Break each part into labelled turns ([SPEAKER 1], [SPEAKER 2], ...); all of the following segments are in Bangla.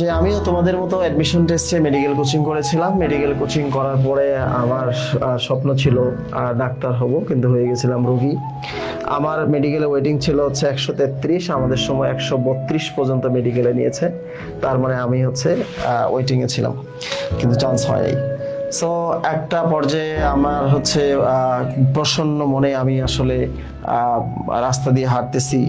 [SPEAKER 1] যে আমিও তোমাদের মতো অ্যাডমিশন টেস্টে মেডিকেল কোচিং করেছিলাম। মেডিকেল কোচিং করার পরে আমার স্বপ্ন ছিল ডাক্তার হব, কিন্তু হয়ে গেছিলাম রোগী। আমার মেডিকেলে ওয়েটিং ছিল হচ্ছে 133, আমাদের সময় 132 পর্যন্ত মেডিকেলে নিয়েছে। তার মানে আমি হচ্ছে ওয়েটিংয়ে ছিলাম, কিন্তু চান্স হয়নি। সো একটা পর্যায়ে আমার হচ্ছে প্রসন্ন মনে আমি আসলে রাস্তা দিয়ে হাঁটতেছি।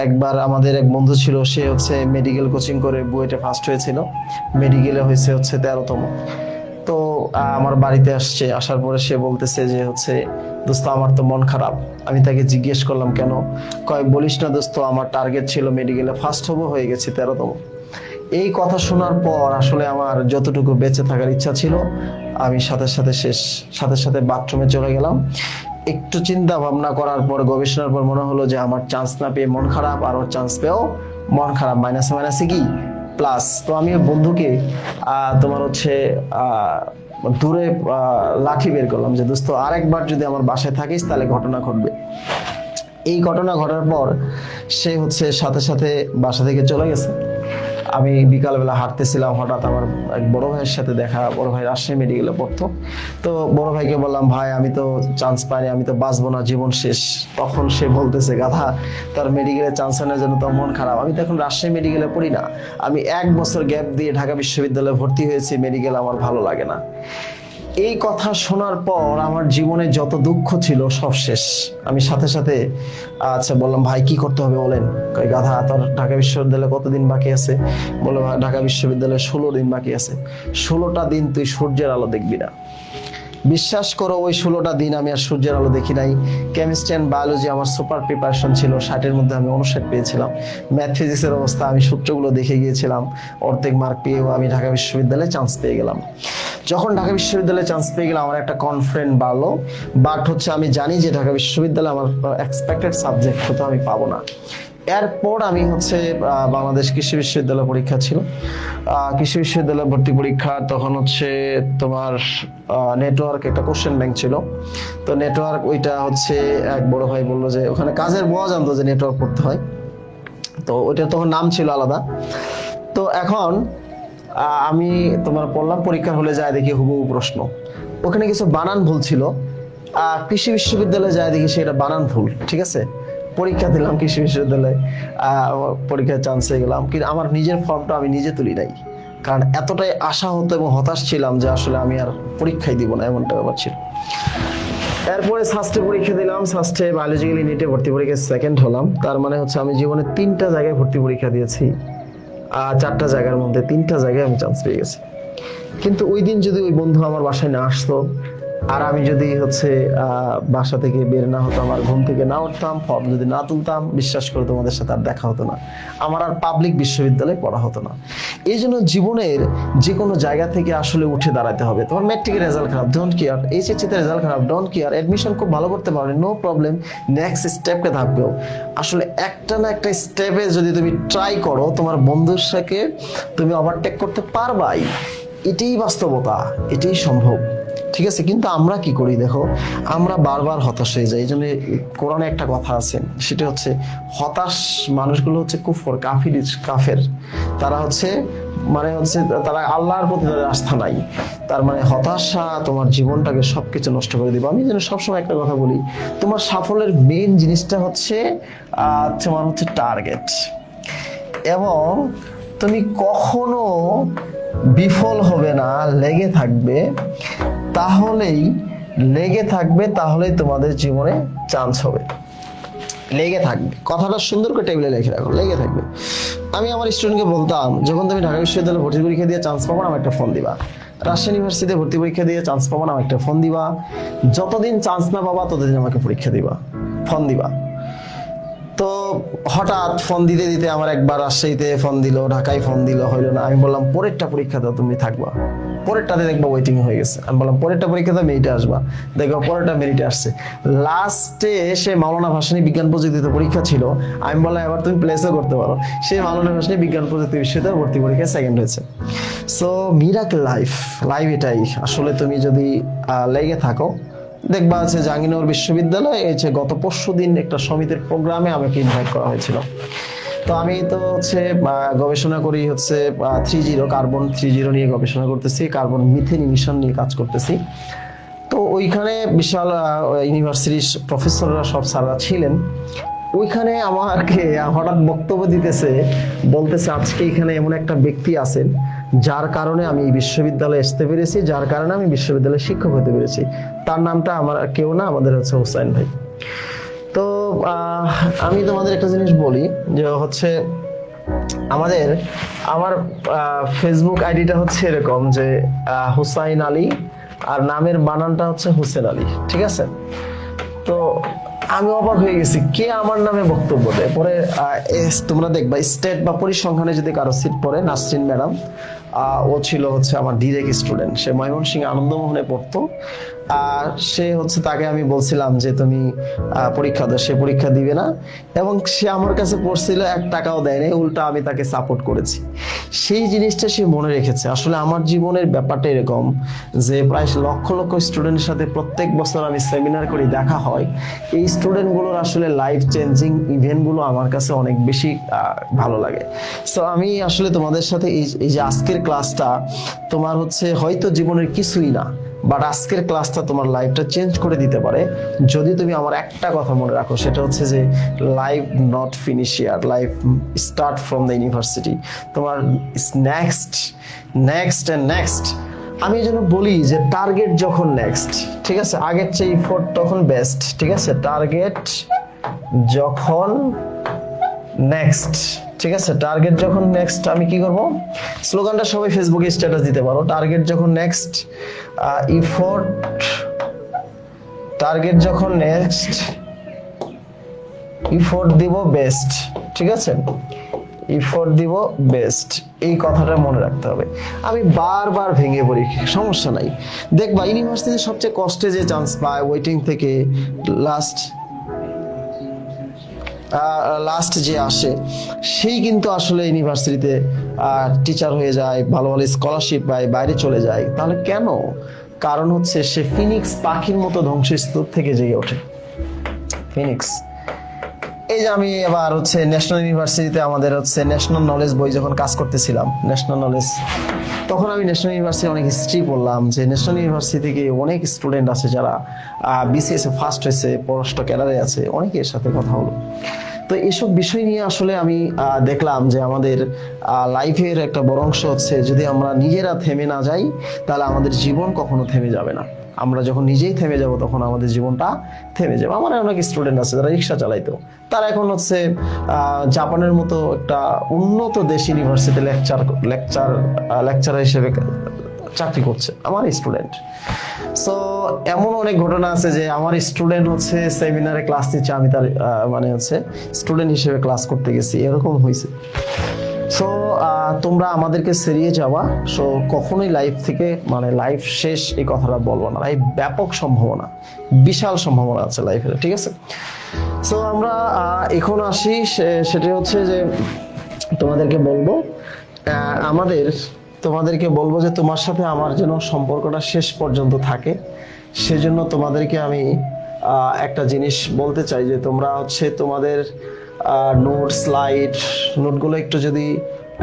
[SPEAKER 1] একবার আমাদের এক বন্ধু ছিল, সে হচ্ছে মেডিকেল কোচিং করে বুয়েটে ফার্স্ট হয়েছিল, মেডিকেলে হয়েছে হচ্ছে 13তম। তো আমার বাড়িতে আসছে, আসার পরে সে বলতেছে যে হচ্ছে দোস্ত আমার তো মন খারাপ। আমি তাকে জিজ্ঞেস করলাম কেন? কয় বলিস না দোস্ত, আমার টার্গেট ছিল মেডিকেলে ফার্স্ট হবো, হয়ে গেছে 13তম। এই কথা শোনার পর আসলে আমার যতটুকু বেঁচে থাকার ইচ্ছা ছিল আমি সাথে সাথে বাথরুমে চলে গেলাম। একটু চিন্তা ভাবনা করার পর, গবেষণার পর মনে হলো যে আমার চান্স না পেয়ে মন খারাপ, আর ওর চান্স পেয়েও মন খারাপ, মাইনাসে মাইনাসে কি প্লাস। তো আমি বন্ধুকে তোমার হচ্ছে দূরে লাঠি বের করলাম যে দোস্ত আরেকবার যদি আমার বাসায় থাকিস তাহলে ঘটনা ঘটবে। এই ঘটনা ঘটার পর সে হচ্ছে সাথে সাথে বাসা থেকে চলে গেছে। আমি বিকালবেলা হাঁটতেছিলাম, হঠাৎ আমার এক বড় ভাইয়ের সাথে দেখা। বড় ভাই রাজশাহী মেডিকেলে পড়তো। তো বড় ভাইকে বললাম, ভাই আমি তো চান্স পাইনি, আমি তো বাঁচবো না, জীবন শেষ। তখন সে বলতেছে, গাধা তার মেডিকেলে চান্স আনার জন্য তো মন খারাপ। আমি তো এখন রাজশাহী মেডিকেলে পড়ি না, আমি 1 বছর গ্যাপ দিয়ে ঢাকা বিশ্ববিদ্যালয়ে ভর্তি হয়েছি, মেডিকেল আমার ভালো লাগে না। এই কথা শোনার পর আমার জীবনে যত দুঃখ ছিল সব শেষ। আমি সাথে সাথে আচ্ছা বললাম, ভাই কি করতে হবে বলেন। কই গাধা তোর ঢাকা বিশ্ববিদ্যালয়ে কতদিন বাকি আছে? বললো ঢাকা বিশ্ববিদ্যালয়ে 16 দিন বাকি আছে। 16টা দিন তুই সূর্যের আলো দেখবি না। বিশ্বাস করো, ওই 16টা দিন আমি আর সূর্যের আলো দেখি নাই। কেমিস্ট্রি অ্যান্ড বায়োলজি আমার সুপার প্রিপারেশন ছিল, 60-এর মধ্যে আমি 59 পেয়েছিলাম। ম্যাথ ফিজিক্সের অবস্থা আমি সূত্রগুলো দেখে গিয়েছিলাম, অর্ধেক মার্ক পেয়েও আমি ঢাকা বিশ্ববিদ্যালয়ে চান্স পেয়ে গেলাম। যখন ঢাকা বিশ্ববিদ্যালয়ে চান্স পেয়ে গেলাম আমার একটা কনফিডেন্স বাড়লো। বাট হচ্ছে আমি জানি যে ঢাকা বিশ্ববিদ্যালয়ে আমার এক্সপেক্টেড সাবজেক্ট হয়তো আমি পাবো না। এরপর আমি হচ্ছে বাংলাদেশ কৃষি বিশ্ববিদ্যালয় পরীক্ষা ছিল, কৃষি বিশ্ববিদ্যালয় ভর্তি পরীক্ষা। তখন হচ্ছে তোমার নেটওয়ার্ক একটা কোশ্চেন ব্যাংক ছিল। তো নেটওয়ার্ক ওইটা হচ্ছে এক বড় ভাই বললো যে ওখানে কাজের বুয়া জানতো যে নেটওয়ার্ক পড়তে হয়, তো ওইটা তখন নাম ছিল আলাদা। তো এখন আমি তোমার পড়লাম, পরীক্ষার হলে যায় দেখি হুবহু প্রশ্ন, ওখানে কিছু বানান ভুল ছিল। কৃষি বিশ্ববিদ্যালয়ে যায় দেখি সেটা বানান ভুল। ঠিক আছে, পরীক্ষা দিলাম কৃষি বিশ্ববিদ্যালয়ে, পরীক্ষায় চান্স পেয়ে গেলাম, কিন্তু আমার নিজের ফর্মটা আমি নিজে তুলি নাই। কারণ এতটাই আশা হতো এবং হতাশ ছিলাম যে আসলে আমি আর পরীক্ষাই দিব না, এমনটা ব্যাপার ছিল। এরপরে সাস্টে পরীক্ষা দিলাম, সাস্টে বায়োলজিক্যাল ইউনিটে ভর্তি পরীক্ষায় সেকেন্ড হলাম। তার মানে হচ্ছে আমি জীবনে 3টা জায়গায় ভর্তি পরীক্ষা দিয়েছি, 4টা জায়গার মধ্যে 3টা জায়গায় আমি চান্স পেয়ে গেছি। কিন্তু ওই দিন যদি ওই বন্ধু আমার বাসায় না আসতো, আর আমি যদি হচ্ছে বাসা থেকে বের না হতাম, আর ঘুম থেকে না উঠতাম, ফর্ম যদি না তুলতাম, বিশ্বাস করে তোমাদের সাথে আর দেখা হতো না, আমার আর পাবলিক বিশ্ববিদ্যালয়ে পড়া হতো না। এই জন্য জীবনের যে কোনো জায়গা থেকে আসলে উঠে দাঁড়াতে হবে। তোমার ম্যাট্রিকের রেজাল্ট খারাপ, ডোন্ট কেয়ার। এইচএসসিতে রেজাল্ট খারাপ, ডোন্ট কেয়ার। অ্যাডমিশন খুব ভালো করতে পারো, নো প্রবলেম। নেক্সট স্টেপে থাকবেও। আসলে একটা না একটা স্টেপে যদি তুমি ট্রাই করো, তোমার বন্ধুর সাথে তুমি ওভারটেক করতে পারবাই। এটাই বাস্তবতা, এটাই সম্ভব। ঠিক আছে, কিন্তু আমরা কি করি দেখো, আমরা বারবার হতাশ হয়ে যাই। এই জন্য কোরআনে একটা কথা আছে, সেটা হচ্ছে হতাশ মানুষগুলো হচ্ছে কুফর, কাফের। তারা হচ্ছে তারা আল্লাহর প্রতি তাদের আস্থা নাই। তার মানে হতাশা তোমার জীবনটাকে সবকিছু নষ্ট করে দিবে। আমি যেন সবসময় একটা কথা বলি, তোমার সাফল্যের মেইন জিনিসটা হচ্ছে তোমার হচ্ছে টার্গেট। এবং তুমি কখনো বিফল হবে না, লেগে থাকবে, তাহলেই তোমাদের জীবনে চান্স হবে। লেগে থাকবে, কথাটা সুন্দর করে টেবিলে লিখে রাখো, লেগে থাকবে। আমি আমার স্টুডেন্টকে বলতাম, যখন তুমি ঢাকা বিশ্ববিদ্যালয়ে ভর্তি পরীক্ষা দিয়ে চান্স পাবো না, আমার একটা ফোন দিবা। রাজশাহী ইউনিভার্সিটিতে ভর্তি পরীক্ষা দিয়ে চান্স পাবো না, আমার একটা ফোন দিবা। যতদিন চান্স না পাবা ততদিন আমাকে পরীক্ষা দিবা, ফোন দিবা। তো হঠাৎ ফোন দিতে দিতে আমার একবার রাজশাহীতে ফোন দিল, ঢাকায় ফোন দিল, হইলো না। আমি বললাম পরেরটা পরীক্ষা দাও, তুমি থাকবা, পরেরটাতে দেখবা ওয়েটিং হয়ে গেছে। আমি বললাম পরেরটা পরীক্ষা দাও, মেরিটে আসবা, দেখবা পরেরটা মেরিটে আসছে। লাস্টে সে মাওলানা ভাসানী বিজ্ঞান প্রযুক্তিতে পরীক্ষা ছিল, আমি বললাম এবার তুমি প্লেসও করতে পারো। সে মাওলানা ভাসানী বিজ্ঞান প্রযুক্তি বিশ্ববিদ্যালয়ে ভর্তি পরীক্ষায় সেকেন্ড হয়েছে। সো মিরাকেল লাইফ এটাই। আসলে তুমি যদি লেগে থাকো, দেখবা আছে জাহাঙ্গীরনগর বিশ্ববিদ্যালয়ে গত পরশুদিন একটা সমিতির প্রোগ্রামে আমাকে ইনভাইট করা হয়েছিল। তো আমি তো হচ্ছে গবেষণা করি হচ্ছে 3.0 কার্বন 3.0 নিয়ে গবেষণা করতেছি, কার্বন মিথেন ইমিশন নিয়ে কাজ করতেছি। তো ওইখানে বিশাল ইউনিভার্সিটির প্রফেসররা সব স্যাররা ছিলেন। ওইখানে আমাকে হঠাৎ বক্তব্য দিতেছে, বলতেছে আজকে এখানে এমন একটা ব্যক্তি আছেন যার কারণে আমি এই বিশ্ববিদ্যালয়ে আসতে পেরেছি, যার কারণে আমি বিশ্ববিদ্যালয়ের শিক্ষক হতে পেরেছি। তার নামটা আমার কেউ না, আমাদের হচ্ছে হোসাইন ভাই। তো আমি তোমাদের একটা জিনিস বলি যে হচ্ছে আমার ফেসবুক আইডিটা হচ্ছে এরকম যে হুসাইন আলী, আর নামের বানানটা হচ্ছে হোসেন আলী, ঠিক আছে? তো আমি অবাক হয়ে গেছি কে আমার নামে বক্তব্য দেয়। পরে তোমরা দেখবা স্টেট বা পরিসংখ্যানে যদি কারো সিট পড়ে, নাসরিন ম্যাডাম, ও ছিল হচ্ছে আমার ডিরেক্ট স্টুডেন্ট, সে ময়মনসিংহ আনন্দমোহনে পড়তো। আর সে হচ্ছে, তাকে আমি বলছিলাম যে তুমি পরীক্ষা দাও, সে পরীক্ষা দিবে না, এবং সে আমার কাছে পড়ছিল, 1 টাকাও দেয় নাই, উল্টা আমি তাকে সাপোর্ট করেছি। সেই জিনিসটা সে মনে রেখেছে। আসলে আমার জীবনের ব্যাপারটা এরকম যে প্রায় লক্ষ লক্ষ স্টুডেন্টের সাথে প্রত্যেক বছর আমি সেমিনার করি, দেখা হয়। এই স্টুডেন্টগুলোর আসলে লাইফ চেঞ্জিং ইভেন্টগুলো আমার কাছে অনেক বেশি ভালো লাগে। সো আমি আসলে তোমাদের সাথে এই যে আজকের ক্লাসটা তোমার হচ্ছে হয়তো জীবনের কিছুই না, বাট আজকের ক্লাসটা তোমার লাইফটা চেঞ্জ করে দিতে পারে যদি তুমি আমার একটা কথা মনে রাখো, সেটা হচ্ছে যে life not finish here, life start from the university. তোমার নেক্সট নেক্সট অ্যান্ড নেক্সট। আমি এই জন্য বলি যে টার্গেট যখন নেক্সট, ঠিক আছে, আগের চেয়ে ইফোর্ট তখন বেস্ট, ঠিক আছে? টার্গেট যখন নেক্সট, ঠিক আছে, টার্গেট যখন নেক্সট। আমি কি করব, স্লোগানটা সবাই ফেসবুকে স্ট্যাটাস দিতে পারো, টার্গেট যখন নেক্সট, ইফোর্ট, টার্গেট যখন নেক্সট, ইফোর্ট দিব বেস্ট, ঠিক আছে? ইফোর্ট দিব বেস্ট, এই কথাটা মনে রাখতে হবে। আমি বারবার ভেঙে পড়ি, সমস্যা নাই। দেখবা ইউনিভার্সিটিতে সবচেয়ে কষ্টে যে চান্স পায় ওয়েটিং থেকে লাস্ট যে আসে, সেই কিন্তু আসলে ইউনিভার্সিটিতে টিচার হয়ে যায়, ভালো ভালো স্কলারশিপ পায়, বাইরে চলে যায়। তাহলে কেন? কারণ হচ্ছে সে ফিনিক্স পাখির মতো ধ্বংসস্তূপ থেকে জেগে ওঠে। ফিনিক্স। এই যে আমি এবার হচ্ছে ন্যাশনাল ইউনিভার্সিটিতে আমাদের হচ্ছে ন্যাশনাল নলেজ বই যখন কাজ করতেছিলাম, ন্যাশনাল নলেজ, তখন আমি ন্যাশনাল ইউনিভার্সিটি অনেক হিস্ট্রি পড়লাম যে ন্যাশনাল ইউনিভার্সিটি থেকে অনেক স্টুডেন্ট আছে যারা বিসিএস এ ফার্স্ট হয়েছে, পররাষ্ট্র ক্যাডারে আছে, অনেকের সাথে কথা হলো। তো এইসব বিষয় নিয়ে আসলে আমি দেখলাম যে আমাদের লাইফের একটা বড় অংশ হচ্ছে যদি আমরা নিজেরা থেমে না যাই, তাহলে আমাদের জীবন কখনো থেমে যাবে না। আমরা যখন নিজেই থেমে যাব তখন আমাদের জীবনটা থেমে যাবে। আমার অনেক স্টুডেন্ট আছে যারা রিক্সা চালাইতো, তারা এখন হচ্ছে জাপানের মতো একটা উন্নত দেশ ইউনিভার্সিটি লেকচারার হিসেবে চাকরি করছে, আমার স্টুডেন্ট। সো এমন অনেক ঘটনা আছে যে আমার স্টুডেন্ট হচ্ছে সেমিনারে ক্লাস নিচ্ছে, আমি তার মানে হচ্ছে স্টুডেন্ট হিসেবে ক্লাস করতে গেছি, এরকম হয়েছে। সো তোমরা আমাদেরকে সেরিয়ে যাওয়া, সো কখনোই লাইফ থেকে মানে লাইফ শেষ এই কথাটা বলবো না। লাইফ ব্যাপক সম্ভাবনা, বিশাল সম্ভাবনা আছে লাইফের, ঠিক আছে? সো আমরা এখন আসি, সেটা হচ্ছে যে তোমাদেরকে বলবো যে তোমার সাথে আমার যেন সম্পর্কটা শেষ পর্যন্ত থাকে। সেজন্য তোমাদেরকে আমি একটা জিনিস বলতে চাই যে তোমরা হচ্ছে তোমাদের নোট স্লাইড নোটগুলো একটু যদি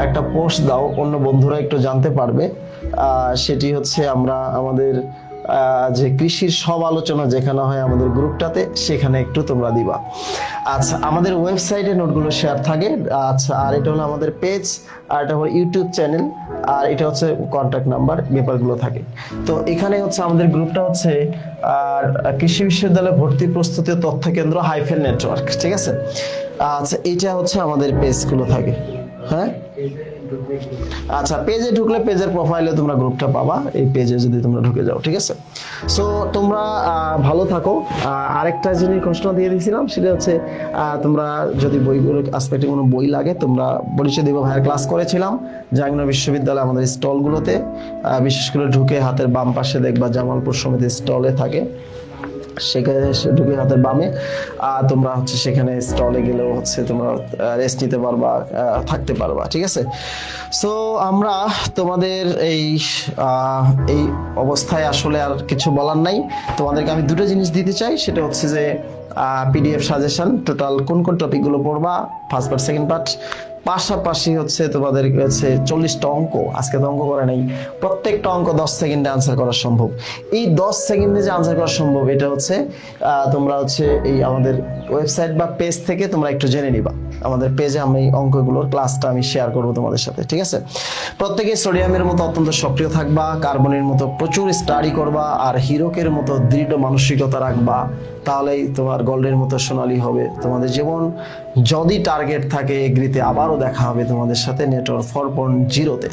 [SPEAKER 1] একটা পোস্ট দাও, অন্য বন্ধুরা একটু জানতে পারবে। সেটি হচ্ছে আমরা আমাদের যে কৃষির সব আলোচনা যেখানে হয় আমাদের গ্রুপটাতে, সেখানে একটু তোমরা দিবা। আচ্ছা, আমাদের ওয়েবসাইটে নোটগুলো শেয়ার থাকে। আচ্ছা, আর এটা হলো আমাদের পেজ, আর এটা হলো ইউটিউব চ্যানেল, আর এটা হচ্ছে কন্ট্যাক্ট নাম্বার, ব্যাপারগুলো থাকে। তো এখানে হচ্ছে আমাদের গ্রুপটা হচ্ছে কৃষি বিশ্ববিদ্যালয় ভর্তি প্রস্তুতি তথ্য কেন্দ্র হাইফেন নেটওয়ার্ক, ঠিক আছে? আচ্ছা, এটা হচ্ছে আমাদের পেজগুলো থাকে। হ্যাঁ, আচ্ছা, পেজে ঢুকলে পেজের প্রোফাইলে তোমরা গ্রুপটা পাবা, এই পেজে যদি তোমরা ঢুকে যাও, ঠিক আছে? সো তোমরা ভালো থাকো। আরেকটা জিনিস ঘোষণা দিয়ে দিয়েছিলাম, সেটা হচ্ছে তোমরা যদি বইগুলো আসপেক্টে কোনো বই লাগে তোমরা পরিচয় দিব। ভাইয়ের ক্লাস করেছিলাম জাহাঙ্গীরনগর বিশ্ববিদ্যালয় আমাদের স্টলগুলোতে, বিশেষ করে ঢুকে হাতের বাম পাশে দেখবা জামালপুর সমিতির স্টলে থাকে, সেখানে ঢুকে হাতের বামে তোমরা হচ্ছে সেখানে স্টলে গেলেও হচ্ছে তোমরা রেস্ট নিতে পারবা, থাকতে পারবা, ঠিক আছে? সো আমরা তোমাদের এই অবস্থায় আসলে আর কিছু বলার নাই। তোমাদেরকে আমি দুটো জিনিস দিতে চাই, সেটা হচ্ছে যে পিডিএফ সাজেশন, টোটাল কোন কোন টপিকগুলো পড়বা, ফার্স্ট পার্ট সেকেন্ড পার্ট, পাশাপাশি হচ্ছে তোমাদের কাছে 40টা অঙ্ক, আজকে তো অঙ্ক করা নেই, প্রত্যেকটা অঙ্ক 10 সেকেন্ডে আনসার করা সম্ভব। এই 10 সেকেন্ডে যে আনসার করা সম্ভব এটা হচ্ছে তোমরা হচ্ছে এই আমাদের ওয়েবসাইট বা পেজ থেকে তোমরা একটু জেনে নিবা। আমাদের পেজে আমি অঙ্কগুলোর ক্লাসটা আমি শেয়ার করবো তোমাদের সাথে, ঠিক আছে? প্রত্যেকে সোডিয়ামের মতো অত্যন্ত সক্রিয় থাকবা, কার্বনের মতো প্রচুর স্টাডি করবা, আর হিরকের মতো দৃঢ় মানসিকতা রাখবা, তাহলেই তোমার গোল্ডের মতো সোনালী হবে তোমাদের জীবন। যদি টার্গেট থাকে এগ্রিতে আবারও দেখা হবে তোমাদের সাথে নেটওয়ার্ক 4.0-তে।